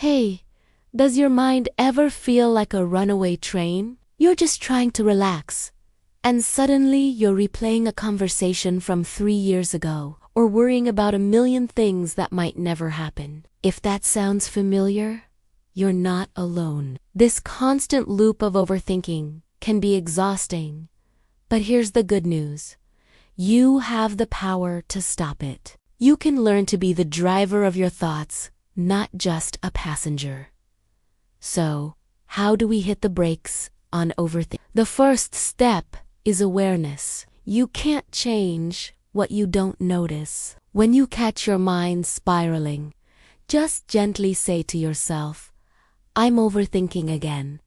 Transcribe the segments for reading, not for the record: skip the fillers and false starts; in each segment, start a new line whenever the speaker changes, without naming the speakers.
Hey, does your mind ever feel like a runaway train? You're just trying to relax, and suddenly you're replaying a conversation from 3 years ago, or worrying about a million things that might never happen. If that sounds familiar, you're not alone. This constant loop of overthinking can be exhausting, but here's the good news. You have the power to stop it. You can learn to be the driver of your thoughts, not just a passenger. So, how do we hit the brakes on overthinking? The first step is awareness. You can't change what you don't notice. When you catch your mind spiraling, just gently say to yourself, "I'm overthinking again."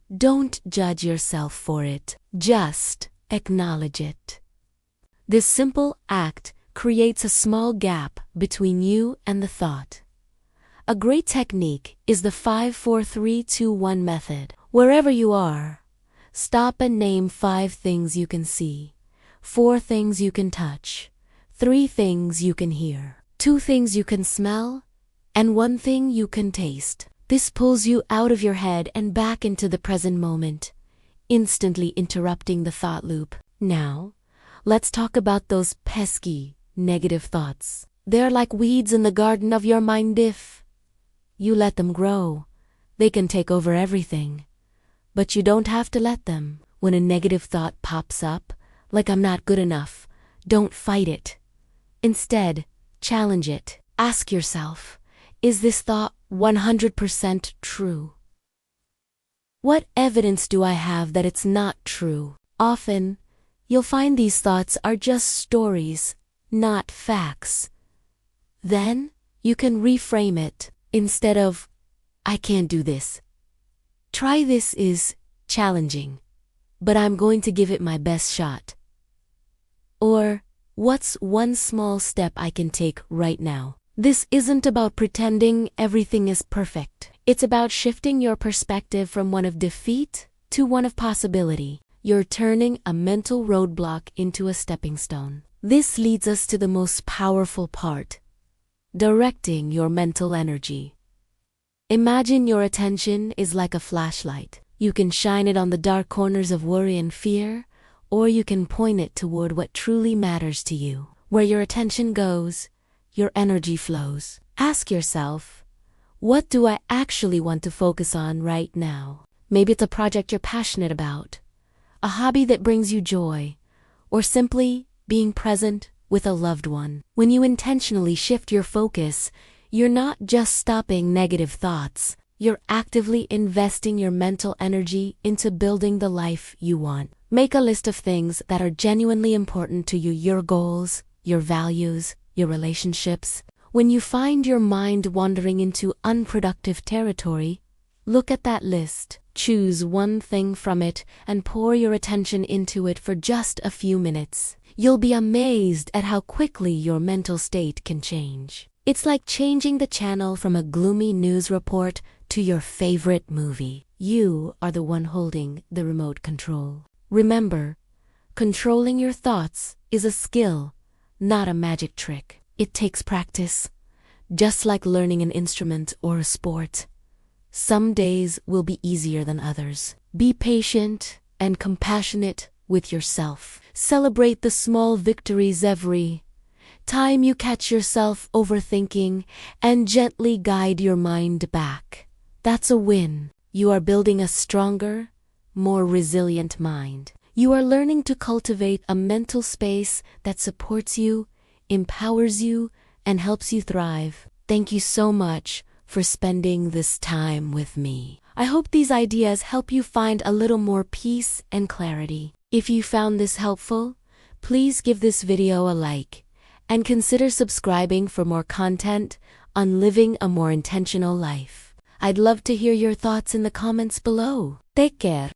Don't judge yourself for it. Just acknowledge it. This simple act creates a small gap between you and the thought. A great technique is the 5-4-3-2-1 method. Wherever you are, stop and name 5 things you can see, 4 things you can touch, 3 things you can hear, 2 things you can smell, and 1 thing you can taste. This pulls you out of your head and back into the present moment, instantly interrupting the thought loop. Now, let's talk about those pesky, negative thoughts. They're like weeds in the garden of your mind. If you let them grow, they can take over everything. But you don't have to let them. When a negative thought pops up, like "I'm not good enough," don't fight it. Instead, challenge it. Ask yourself, is this thought 100% true? What evidence do I have that it's not true? Often, you'll find these thoughts are just stories, not facts. Then, you can reframe it. Instead of, "I can't do this," try, "This is challenging, but I'm going to give it my best shot." Or, "What's one small step I can take right now?" This isn't about pretending everything is perfect. It's about shifting your perspective from one of defeat to one of possibility. You're turning a mental roadblock into a stepping stone. This leads us to the most powerful part: directing your mental energy. Imagine your attention is like a flashlight. You can shine it on the dark corners of worry and fear, or you can point it toward what truly matters to you. Where your attention goes, your energy flows. Ask yourself, what do I actually want to focus on right now? Maybe it's a project you're passionate about, a hobby that brings you joy, or simply being present with a loved one. When you intentionally shift your focus, you're not just stopping negative thoughts, you're actively investing your mental energy into building the life you want. Make a list of things that are genuinely important to you, your goals, your values, your relationships. When you find your mind wandering into unproductive territory, look at that list. Choose one thing from it and pour your attention into it for just a few minutes. You'll be amazed at how quickly your mental state can change. It's like changing the channel from a gloomy news report to your favorite movie. You are the one holding the remote control. Remember, controlling your thoughts is a skill, not a magic trick. It takes practice, just like learning an instrument or a sport. Some days will be easier than others. Be patient and compassionate with yourself. Celebrate the small victories every time you catch yourself overthinking, and gently guide your mind back. That's a win. You are building a stronger, more resilient mind. You are learning to cultivate a mental space that supports you, empowers you, and helps you thrive. Thank you so much for spending this time with me. I hope these ideas help you find a little more peace and clarity. If you found this helpful, please give this video a like and consider subscribing for more content on living a more intentional life. I'd love to hear your thoughts in the comments below. Take care.